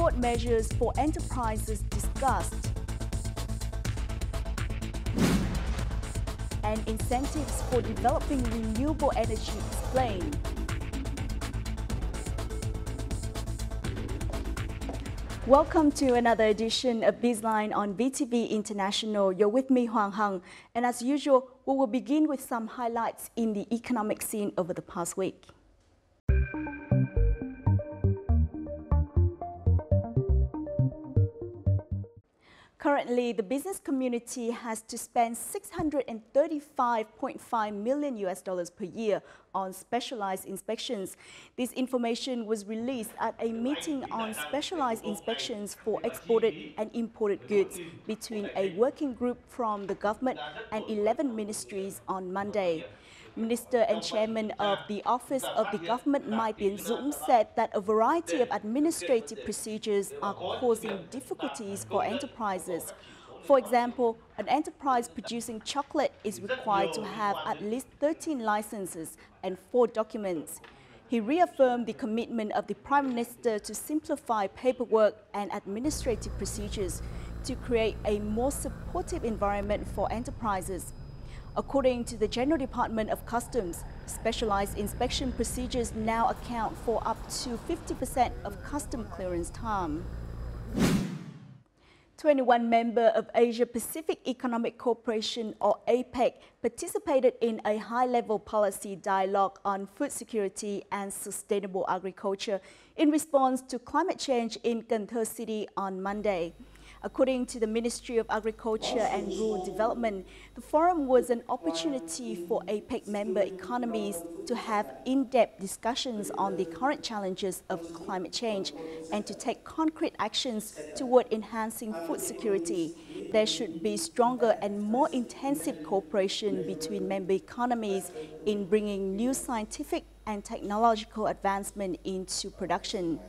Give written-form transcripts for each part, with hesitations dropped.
Export measures for enterprises discussed. And incentives for developing renewable energy explained. Welcome to another edition of Bizline on VTV International. You're with me, Hoàng Hằng, and as usual, we will begin with some highlights in the economic scene over the past week. Currently, the business community has to spend $635.5 million per year on specialized inspections. This information was released at a meeting on specialized inspections for exported and imported goods between a working group from the government and 11 ministries on Monday. Minister and Chairman of the Office of the Government, Mai Tiến-Dũng, said that a variety of administrative procedures are causing difficulties for enterprises. For example, an enterprise producing chocolate is required to have at least 13 licenses and 4 documents. He reaffirmed the commitment of the Prime Minister to simplify paperwork and administrative procedures to create a more supportive environment for enterprises. According to the General Department of Customs, specialized inspection procedures now account for up to 50% of custom clearance time. 21 members of Asia-Pacific Economic Cooperation, or APEC, participated in a high-level policy dialogue on food security and sustainable agriculture in response to climate change in Cần Thơ City on Monday. According to the Ministry of Agriculture and Rural Development, the forum was an opportunity for APEC member economies to have in-depth discussions on the current challenges of climate change and to take concrete actions toward enhancing food security. There should be stronger and more intensive cooperation between member economies in bringing new scientific and technological advancement into production.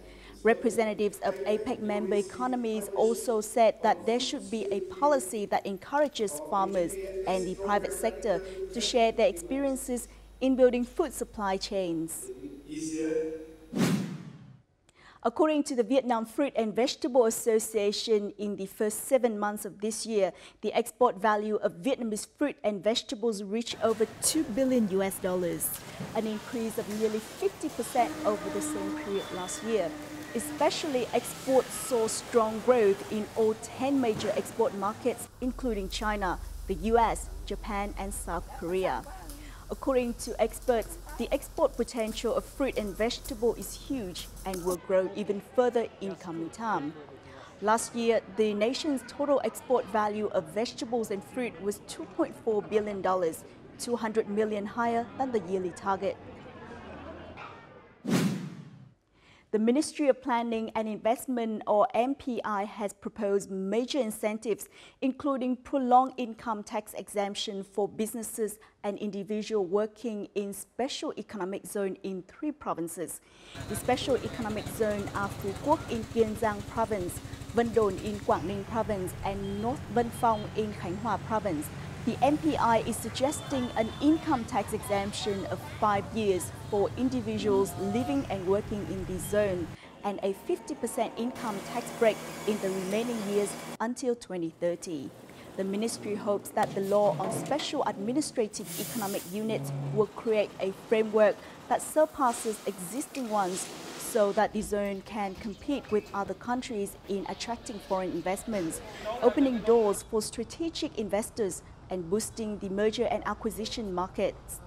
Representatives of APEC member economies also said that there should be a policy that encourages farmers and the private sector to share their experiences in building food supply chains. According to the Vietnam Fruit and Vegetable Association, in the first 7 months of this year, the export value of Vietnamese fruit and vegetables reached over $2 billion, an increase of nearly 50% over the same period last year. Especially, exports saw strong growth in all 10 major export markets, including China, the US, Japan, and South Korea. According to experts, the export potential of fruit and vegetable is huge and will grow even further in coming time. Last year, the nation's total export value of vegetables and fruit was $2.4 billion, 200 million higher than the yearly target. The Ministry of Planning and Investment, or MPI, has proposed major incentives, including prolonged income tax exemption for businesses and individuals working in Special Economic Zone in 3 provinces. The Special Economic Zone are Phu Quoc in Kiên Giang Province, Vân Đồn in Quảng Ninh Province, and North Vân Phong in Khánh Hòa Province. The MPI is suggesting an income tax exemption of 5 years for individuals living and working in this zone and a 50% income tax break in the remaining years until 2030. The ministry hopes that the law on special administrative economic units will create a framework that surpasses existing ones so that the zone can compete with other countries in attracting foreign investments, opening doors for strategic investors, and boosting the merger and acquisition markets.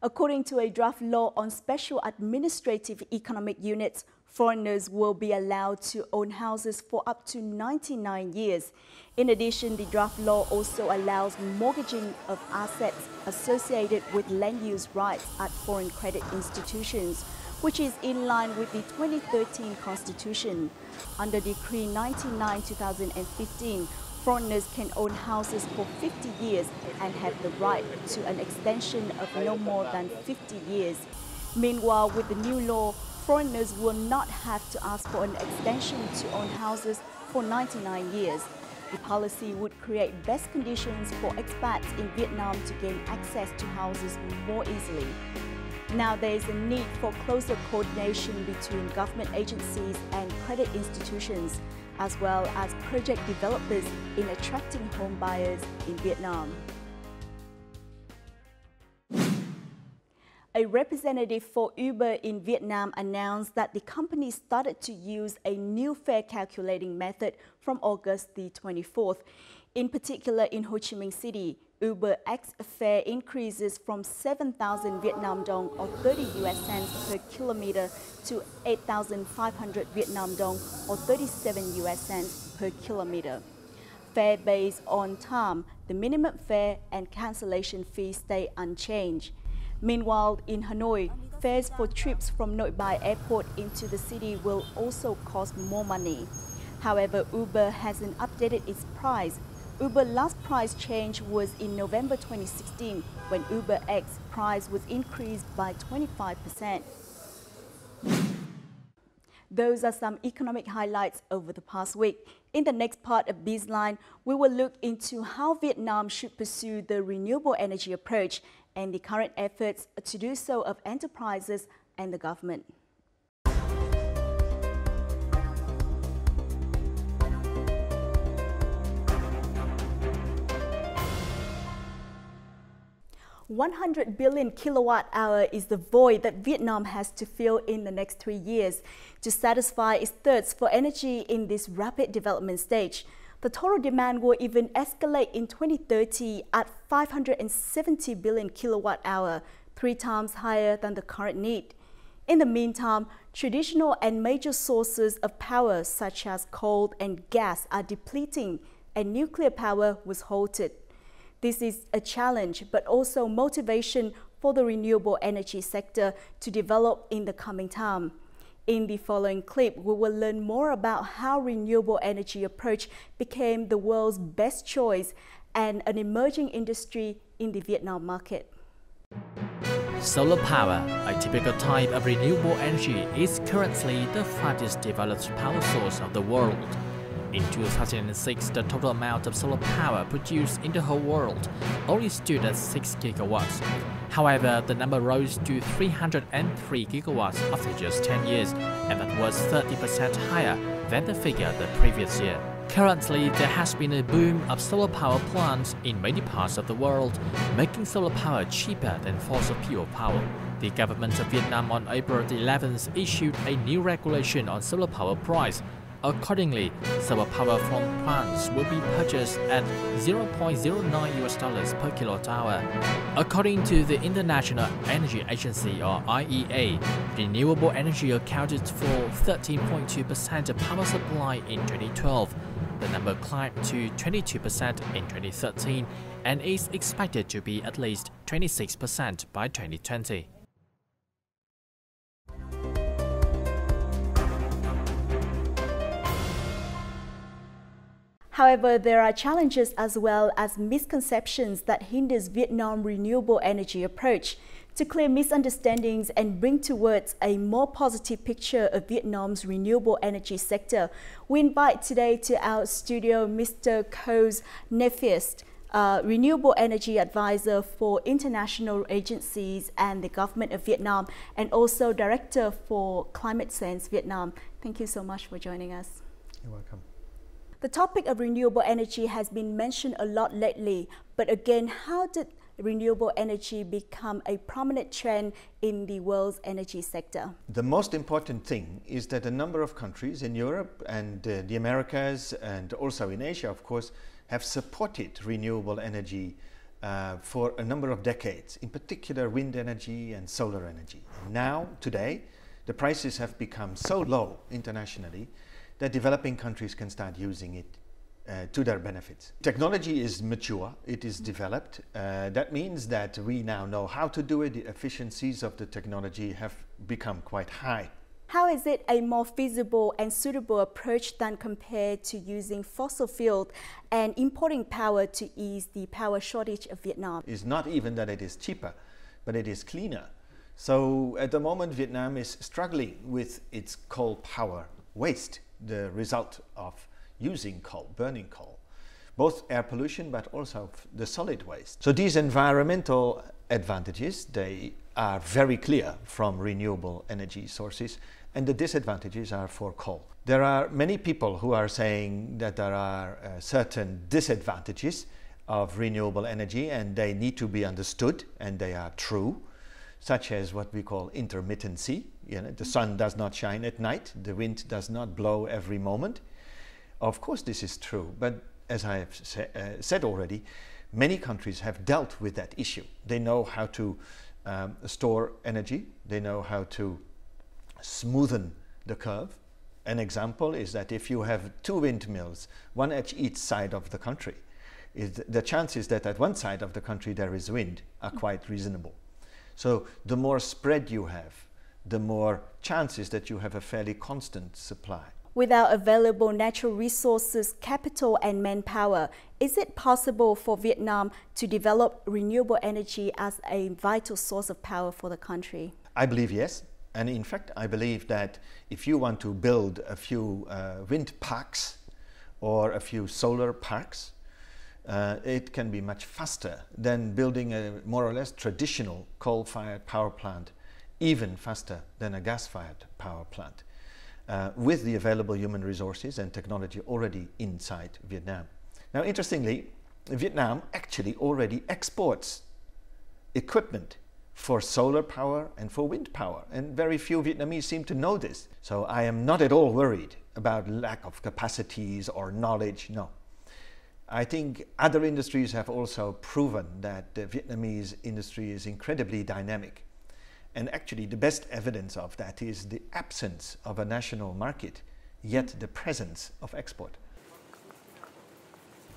According to a draft law on special administrative economic units, foreigners will be allowed to own houses for up to 99 years. In addition, the draft law also allows mortgaging of assets associated with land use rights at foreign credit institutions, which is in line with the 2013 Constitution. Under Decree 99/2015, foreigners can own houses for 50 years and have the right to an extension of no more than 50 years. Meanwhile, with the new law, foreigners will not have to ask for an extension to own houses for 99 years. The policy would create best conditions for expats in Vietnam to gain access to houses more easily. Now there is a need for closer coordination between government agencies and credit institutions, as well as project developers in attracting home buyers in Vietnam. A representative for Uber in Vietnam announced that the company started to use a new fare calculating method from August the 24th. In particular, in Ho Chi Minh City, Uber X fare increases from 7,000 Vietnam dong or 30 US cents per kilometer to 8,500 Vietnam dong or 37 US cents per kilometer. Fare based on time, the minimum fare and cancellation fee stay unchanged. Meanwhile, in Hanoi, fares for trips from Nội Bài Airport into the city will also cost more money. However, Uber hasn't updated its price. Uber's last price change was in November 2016, when Uber X price was increased by 25%. Those are some economic highlights over the past week. In the next part of Bizline, we will look into how Vietnam should pursue the renewable energy approach and the current efforts to do so of enterprises and the government. $100 billion kilowatt-hour is the void that Vietnam has to fill in the next 3 years to satisfy its thirst for energy in this rapid development stage. The total demand will even escalate in 2030 at 570 billion kilowatt-hour, 3 times higher than the current need. In the meantime, traditional and major sources of power such as coal and gas are depleting and nuclear power was halted. This is a challenge, but also motivation for the renewable energy sector to develop in the coming time. In the following clip, we will learn more about how renewable energy approach became the world's best choice and an emerging industry in the Vietnam market. Solar power, a typical type of renewable energy, is currently the fastest developed power source of the world. In 2006, the total amount of solar power produced in the whole world only stood at 6 gigawatts. However, the number rose to 303 gigawatts after just 10 years, and that was 30% higher than the figure the previous year. Currently, there has been a boom of solar power plants in many parts of the world, making solar power cheaper than fossil fuel power. The government of Vietnam on April 11th issued a new regulation on solar power price. Accordingly, solar power from plants will be purchased at $0.09 per kilowatt-hour. According to the International Energy Agency or IEA, renewable energy accounted for 13.2% of power supply in 2012. The number climbed to 22% in 2013 and is expected to be at least 26% by 2020. However, there are challenges as well as misconceptions that hinders Vietnam's renewable energy approach. To clear misunderstandings and bring towards a more positive picture of Vietnam's renewable energy sector, we invite today to our studio Mr. Koos Nefiest, Renewable Energy Advisor for international agencies and the government of Vietnam, and also Director for Climate Sense Vietnam. Thank you so much for joining us. You're welcome. The topic of renewable energy has been mentioned a lot lately, but again, how did renewable energy become a prominent trend in the world's energy sector? The most important thing is that a number of countries in Europe and the Americas and also in Asia, of course, have supported renewable energy for a number of decades, in particular wind energy and solar energy. Now, today, the prices have become so low internationally that developing countries can start using it to their benefits. Technology is mature, it is developed. That means that we now know how to do it. The efficiencies of the technology have become quite high. How is it a more feasible and suitable approach than compared to using fossil fuel and importing power to ease the power shortage of Vietnam? It's not even that it is cheaper, but it is cleaner. So at the moment, Vietnam is struggling with its coal power waste, the result of using coal, burning coal. both air pollution but also the solid waste. So these environmental advantages, they are very clear from renewable energy sources, and the disadvantages are for coal. There are many people who are saying that there are certain disadvantages of renewable energy, and they need to be understood, and they are true, such as what we call intermittency. You know, the sun does not shine at night, the wind does not blow every moment. Of course this is true, but as I have said already, many countries have dealt with that issue. They know how to store energy, they know how to smoothen the curve. An example is that if you have two windmills, one at each side of the country, the chances that at one side of the country there is wind are quite reasonable. So the more spread you have, the more chances that you have a fairly constant supply. Without available natural resources, capital and manpower, is it possible for Vietnam to develop renewable energy as a vital source of power for the country? I believe yes. And in fact, I believe that if you want to build a few wind parks or a few solar parks, it can be much faster than building a more or less traditional coal-fired power plant, even faster than a gas-fired power plant, with the available human resources and technology already inside Vietnam. Now, interestingly, Vietnam actually already exports equipment for solar power and for wind power, and very few Vietnamese seem to know this. So I am not at all worried about lack of capacities or knowledge, no. I think other industries have also proven that the Vietnamese industry is incredibly dynamic. And actually the best evidence of that is the absence of a national market, yet the presence of export.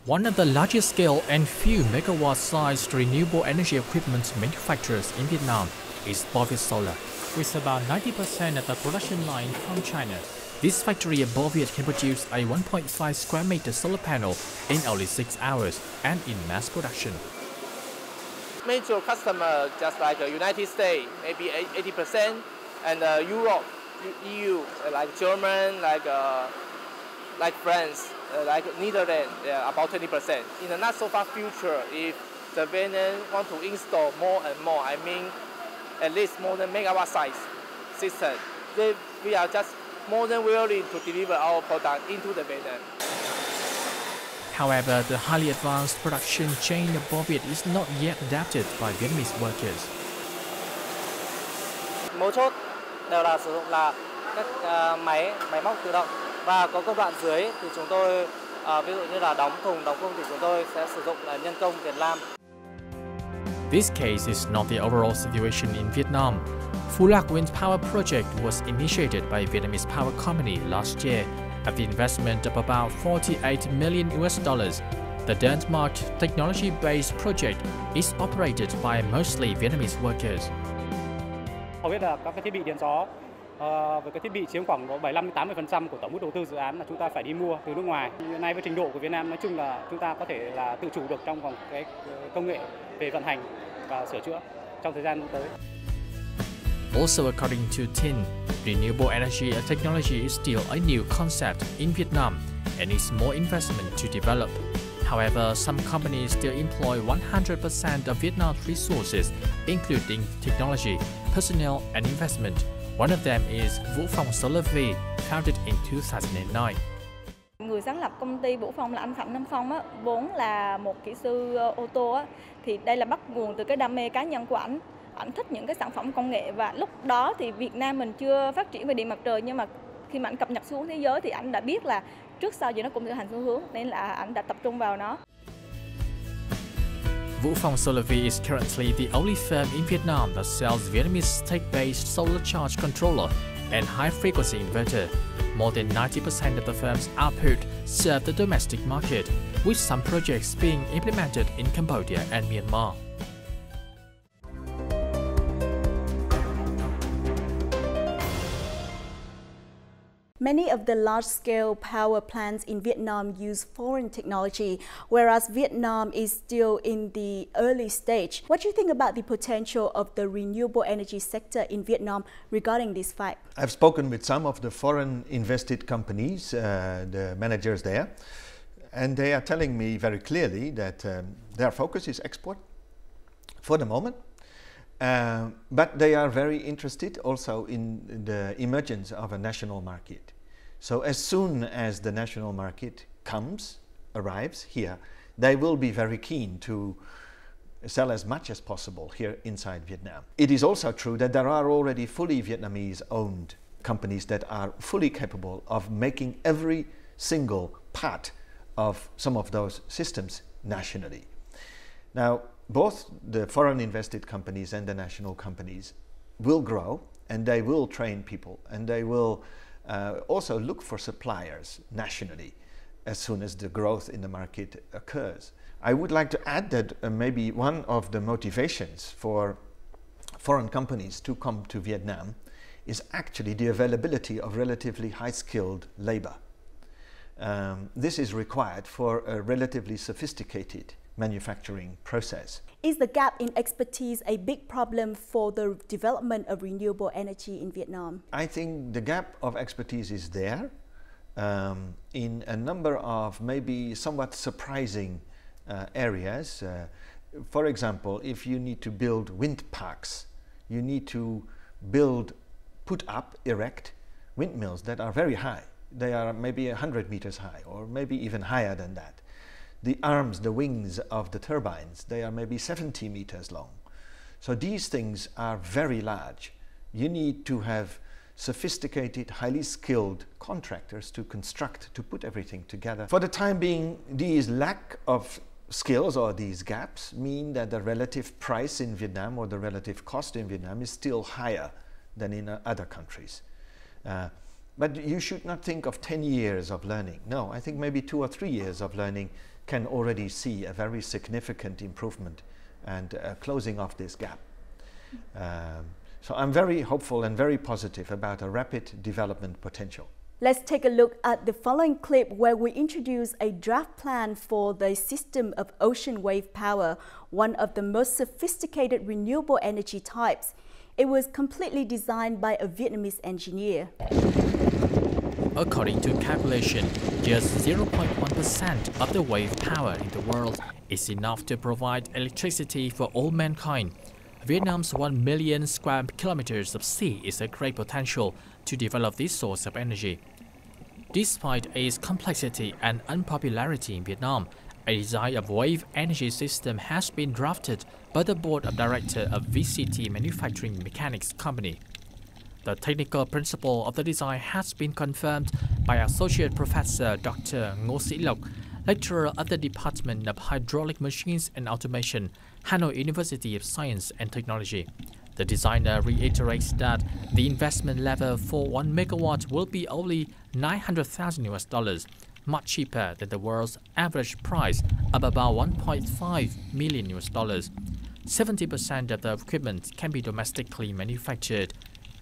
One of the largest scale and few megawatt-sized renewable energy equipment manufacturers in Vietnam is Boviet Solar, with about 90% of the production line from China. This factory at Boviet can produce a 1.5 square meter solar panel in only 6 hours and in mass production. Major customer just like the United States, maybe 80%, and Europe, EU, like German, like France, like Netherlands, about 20%. In the not so far future, if the Vietnam want to install more and more, I mean at least more than megawatt size system, then we are just more than willing to deliver our product into the Vietnam. However, the highly advanced production chain of Boviet is not yet adapted by Vietnamese workers. Mấu chốt đều là sử dụng là các máy móc tự động, và có công đoạn dưới thì chúng tôi ví dụ như là đóng thùng, đóng khung thì chúng tôi sẽ sử dụng là nhân công tiền lam. This case is not the overall situation in Vietnam. Phu Lac Wind Power Project was initiated by Vietnamese power company last year at the investment of about $48 million. The Denmark technology-based project is operated by mostly Vietnamese workers. Họ biết là các cái thiết bị điện gió với cái thiết bị chiếm khoảng 75-80% của tổng mức đầu tư dự án là chúng ta phải đi mua từ nước ngoài. Hiện nay với trình độ của Việt Nam nói chung là chúng ta có thể là tự chủ được trong vòng cái công nghệ về vận hành và sửa chữa trong thời gian tới. Also, according to Tin, renewable energy technology is still a new concept in Vietnam and needs more investment to develop. However, some companies still employ 100% of Vietnam's resources, including technology, personnel, and investment. One of them is Vũ Phong Solar V, founded in 2009. Người sáng lập công ty Vũ Phong là anh Phạm Nam Phong á, vốn là một kỹ sư ô tô á, thì đây là bắt nguồn từ cái đam mê cá nhân của ảnh. Ảnh thích những cái sản phẩm công nghệ, và lúc đó thì Việt Nam mình chưa phát triển về điện mặt trời, nhưng mà khi mà ảnh cập nhật xu hướng thế giới thì ảnh đã biết là trước sau gì nó cũng sẽ thành xu hướng, nên là ảnh đã tập trung vào nó. Vũ Phong Solar V is currently the only firm in Vietnam that sells Vietnamese state-based solar charge controller and high-frequency inverter. More than 90% of the firm's output serve the domestic market, with some projects being implemented in Cambodia and Myanmar. Many of the large-scale power plants in Vietnam use foreign technology, whereas Vietnam is still in the early stage. What do you think about the potential of the renewable energy sector in Vietnam regarding this fact? I've spoken with some of the foreign invested companies, the managers there, And they are telling me very clearly that their focus is export for the moment. But they are very interested also in the emergence of a national market. So as soon as the national market arrives here, they will be very keen to sell as much as possible here inside Vietnam. It is also true that there are already fully Vietnamese-owned companies that are fully capable of making every single part of some of those systems nationally. Now, both the foreign invested companies and the national companies will grow, and they will train people, and they will also look for suppliers nationally as soon as the growth in the market occurs. I would like to add that maybe one of the motivations for foreign companies to come to Vietnam is actually the availability of relatively high-skilled labor. This is required for a relatively sophisticated manufacturing process. Is the gap in expertise a big problem for the development of renewable energy in Vietnam? I think the gap of expertise is there in a number of maybe somewhat surprising areas. For example, if you need to build wind parks, you need to erect windmills that are very high. They are maybe 100 meters high, or maybe even higher than that. The arms, the wings of the turbines, they are maybe 70 meters long. So these things are very large. You need to have sophisticated, highly skilled contractors to construct, to put everything together. For the time being, these lack of skills or these gaps mean that the relative price in Vietnam or the relative cost in Vietnam is still higher than in other countries. But you should not think of 10 years of learning. No, I think maybe 2 or 3 years of learning can already see a very significant improvement and closing off this gap. So I'm very hopeful and very positive about a rapid development potential. Let's take a look at the following clip where we introduce a draft plan for the system of ocean wave power, one of the most sophisticated renewable energy types. It was completely designed by a Vietnamese engineer. According to calculation, just 0.1% of the wave power in the world is enough to provide electricity for all mankind. Vietnam's 1 million square kilometers of sea is a great potential to develop this source of energy. Despite its complexity and unpopularity in Vietnam, a design of wave energy system has been drafted by the board of directors of VCT Manufacturing Mechanics Company. The technical principle of the design has been confirmed by Associate Professor Dr. Ngô Sĩ Lộc, lecturer at the Department of Hydraulic Machines and Automation, Hanoi University of Science and Technology. The designer reiterates that the investment level for 1 megawatt will be only $900,000, much cheaper than the world's average price of about $1.5 million. 70% of the equipment can be domestically manufactured.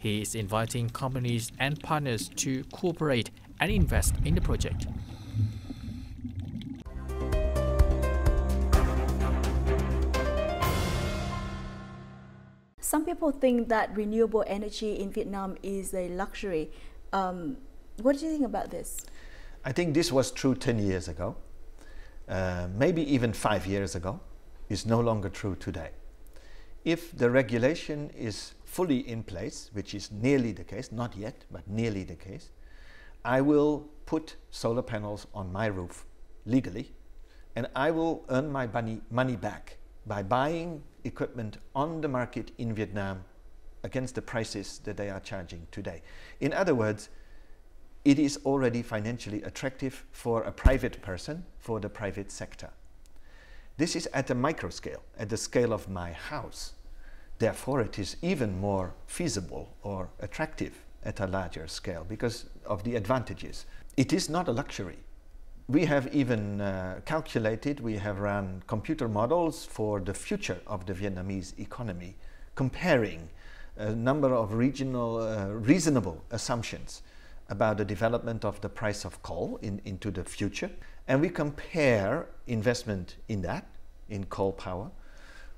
He is inviting companies and partners to cooperate and invest in the project. Some people think that renewable energy in Vietnam is a luxury. What do you think about this? I think this was true 10 years ago, maybe even 5 years ago. It's no longer true today. If the regulation is fully in place, which is nearly the case, not yet, but nearly the case, I will put solar panels on my roof legally, and I will earn my money back by buying equipment on the market in Vietnam against the prices that they are charging today. In other words, it is already financially attractive for a private person, for the private sector. This is at a micro scale, at the scale of my house. Therefore, it is even more feasible or attractive at a larger scale because of the advantages. It is not a luxury. We have even calculated, we have run computer models for the future of the Vietnamese economy, comparing a number of reasonable assumptions about the development of the price of coal into the future. And we compare investment in coal power,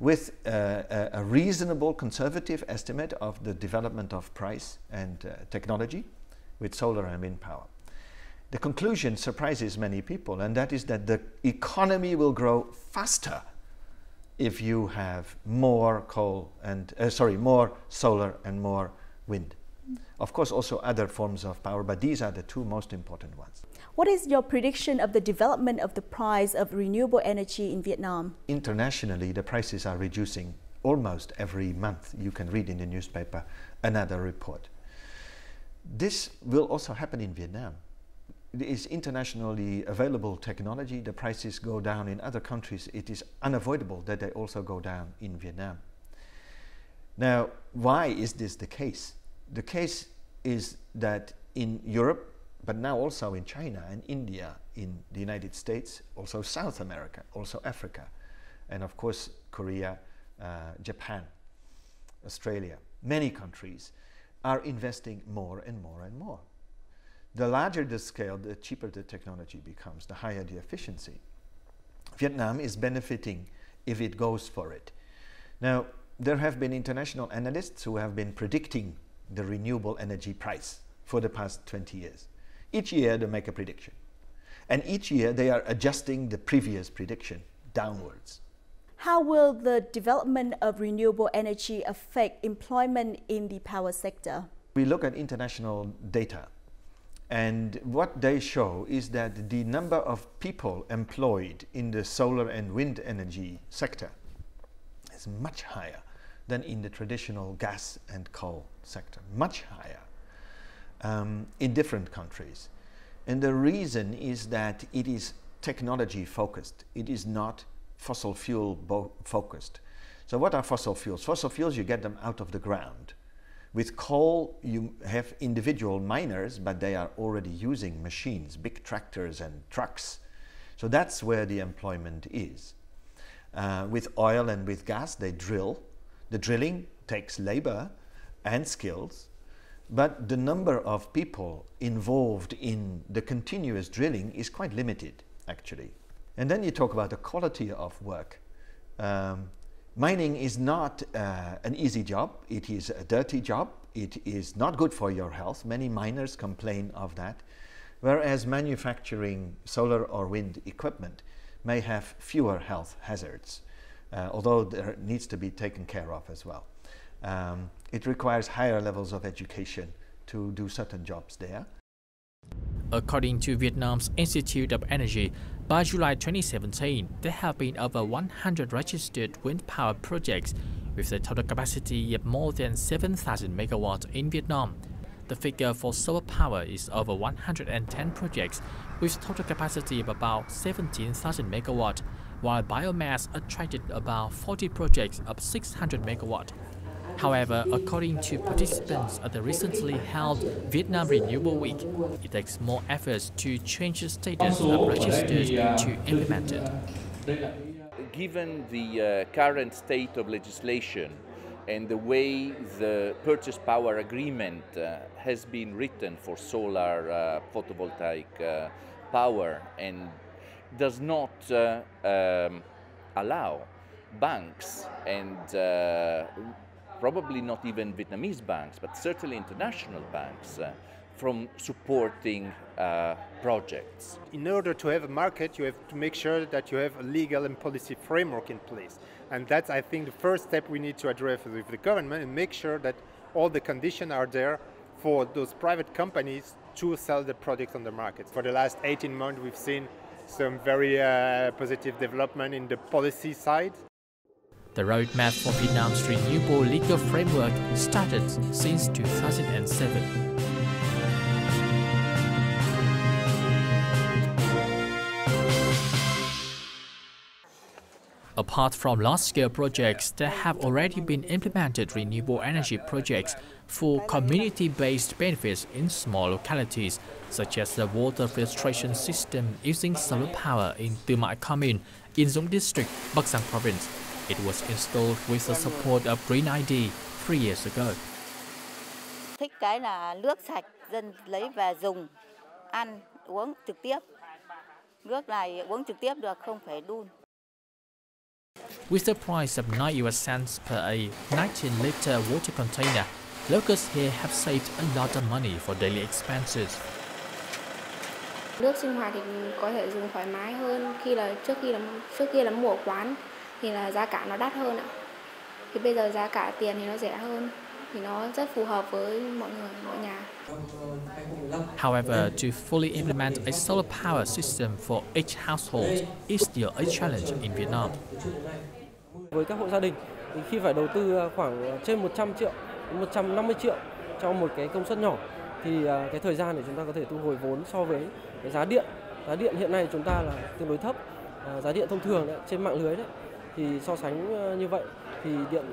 with a reasonable conservative estimate of the development of price and technology with solar and wind power. The conclusion surprises many people, and that is that the economy will grow faster if you have more more solar and more wind. Of course, also other forms of power, but these are the two most important ones. What is your prediction of the development of the price of renewable energy in Vietnam? Internationally, the prices are reducing almost every month. You can read in the newspaper another report. This will also happen in Vietnam. It is internationally available technology. The prices go down in other countries. It is unavoidable that they also go down in Vietnam. Now, why is this the case? The case is that in Europe, but now also in China and India, in the United States, also South America, also Africa, and of course Korea, Japan, Australia, many countries are investing more and more and more. The larger the scale, the cheaper the technology becomes, the higher the efficiency. Vietnam is benefiting if it goes for it. Now, there have been international analysts who have been predicting the renewable energy price for the past 20 years. Each year they make a prediction. And each year they are adjusting the previous prediction downwards. How will the development of renewable energy affect employment in the power sector? We look at international data, and what they show is that the number of people employed in the solar and wind energy sector is much higher than in the traditional gas and coal sector, much higher in different countries. And the reason is that it is technology focused. It is not fossil fuel focused. So what are fossil fuels? Fossil fuels, you get them out of the ground. With coal, you have individual miners, but they are already using machines, big tractors and trucks. So that's where the employment is. With oil and with gas, they drill. The drilling takes labor and skills, but the number of people involved in the continuous drilling is quite limited, actually. And then you talk about the quality of work. Mining is not an easy job. It is a dirty job. It is not good for your health. Many miners complain of that. Whereas manufacturing solar or wind equipment may have fewer health hazards, although there needs to be taken care of as well. It requires higher levels of education to do certain jobs there. According to Vietnam's Institute of Energy, by July 2017, there have been over 100 registered wind power projects with a total capacity of more than 7,000 megawatts in Vietnam. The figure for solar power is over 110 projects with total capacity of about 17,000 megawatts, while biomass attracted about 40 projects of 600 megawatts. However, according to participants at the recently held Vietnam Renewable Week, it takes more efforts to change the status of registered to implement it. Given the current state of legislation and the way the purchase power agreement has been written for solar photovoltaic power and does not allow banks and probably not even Vietnamese banks, but certainly international banks, from supporting projects. In order to have a market, you have to make sure that you have a legal and policy framework in place. And that's, I think, the first step we need to address with the government and make sure that all the conditions are there for those private companies to sell the products on the market. For the last 18 months, we've seen some very positive development in the policy side. The roadmap for Vietnam's renewable legal framework started since 2007. Apart from large-scale projects, there have already been implemented renewable energy projects for community-based benefits in small localities, such as the water filtration system using solar power in Tu Mai Commune in Dũng District, Bắc Giang Province. It was installed with the support of Green ID 3 years ago. Thích cái là nước sạch, dân lấy về dùng, ăn, uống trực tiếp. Nước này uống trực tiếp được, không phải đun. With the price of 9 US cents per a 19-liter water container, locals here have saved a lot of money for daily expenses. Nước sinh hoạt thì có thể dùng thoải mái hơn trước khi là mua ở quán thì là giá cả nó đắt hơn ạ. Thì bây giờ giá cả tiền thì nó rẻ hơn, thì nó rất phù hợp với mọi người, mọi nhà. However, to fully implement a solar power system for each household is still a challenge in Vietnam. Với các hộ gia đình thì khi phải đầu tư khoảng trên 100 triệu, 150 triệu cho một cái công suất nhỏ thì cái thời gian để chúng ta có thể thu hồi vốn so với cái giá điện. Giá điện hiện nay chúng ta là tương đối thấp, giá điện thông thường đấy, trên mạng lưới đấy, thì so sánh như vậy thì điện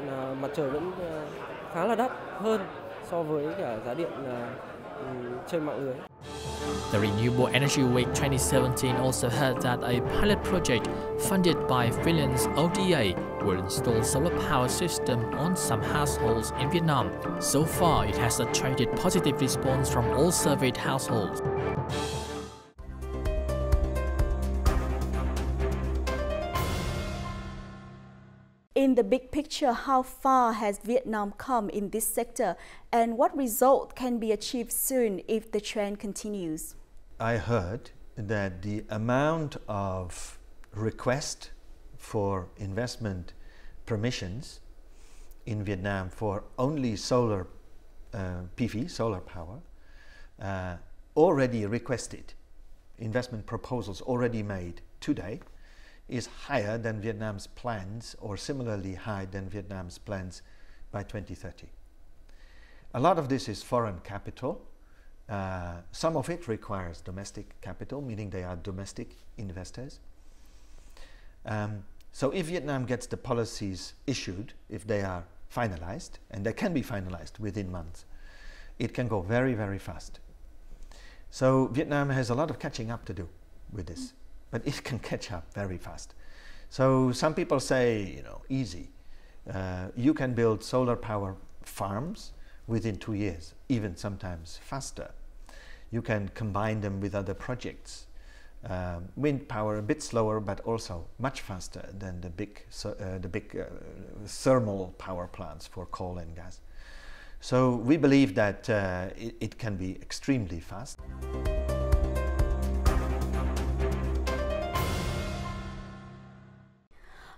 mặt trời vẫn khá là đắt hơn so với cả giá điện trên mạng lưới. The Renewable Energy Week 2017 also heard that a pilot project funded by Finland's ODA will install solar power system on some households in Vietnam. So far, it has attracted positive response from all surveyed households. In the big picture, how far has Vietnam come in this sector, and what result can be achieved soon if the trend continues? I heard that the amount of request for investment permissions in Vietnam for only solar PV, solar power, already requested, investment proposals already made today, is higher than Vietnam's plans, or similarly high than Vietnam's plans by 2030. A lot of this is foreign capital. Some of it requires domestic capital, meaning they are domestic investors. So if Vietnam gets the policies issued, if they are finalized, and they can be finalized within months, it can go very, very fast. So Vietnam has a lot of catching up to do with this, but it can catch up very fast. So some people say, easy. You can build solar power farms within 2 years, even sometimes faster. You can combine them with other projects. Wind power a bit slower, but also much faster than the big thermal power plants for coal and gas. So we believe that it can be extremely fast.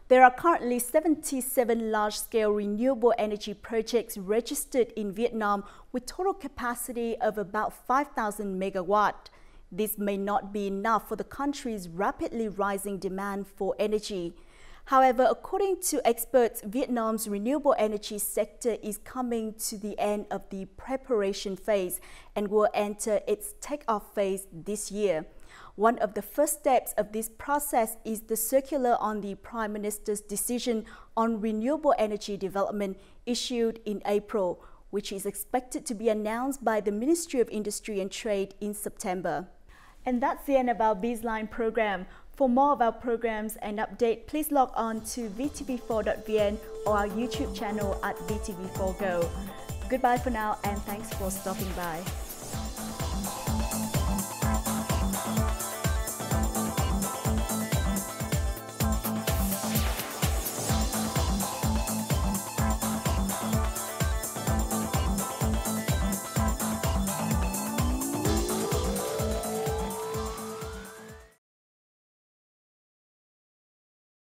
There are currently 77 large-scale renewable energy projects registered in Vietnam with total capacity of about 5,000 megawatt. This may not be enough for the country's rapidly rising demand for energy. However, according to experts, Vietnam's renewable energy sector is coming to the end of the preparation phase and will enter its take-off phase this year. One of the first steps of this process is the circular on the Prime Minister's decision on renewable energy development issued in April, which is expected to be announced by the Ministry of Industry and Trade in September. And that's the end of our Bizline program. For more of our programs and update, please log on to vtv4.vn or our YouTube channel at VTV4Go. Goodbye for now, and thanks for stopping by.